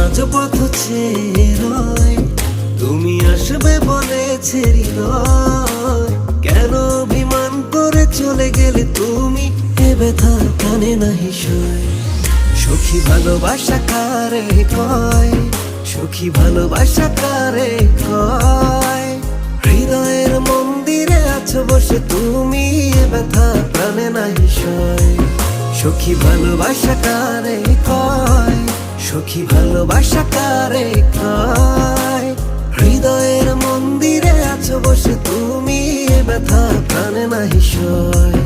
রাজপথ চেয়ে রয়, তুমি আসবে বলেছে হৃদয়। কেন অভিমান করে চলে গেলে তুমি, এ ব্যথা কানে নাহি সয়। সখী ভালোবাসা কারে কয়, সখী ভালোবাসা কারে কয়। হৃদয়ের মন্দিরে আছো বসে তুমি, এ ব্যথা প্রাণে নাহি সয়। সখী ভালোবাসা কারে কয়, সখী ভালোবাসা কারে কয়। হৃদয়ের মন্দিরে আছো বসে তুমি, এ ব্যথা প্রাণে নাহি সয়।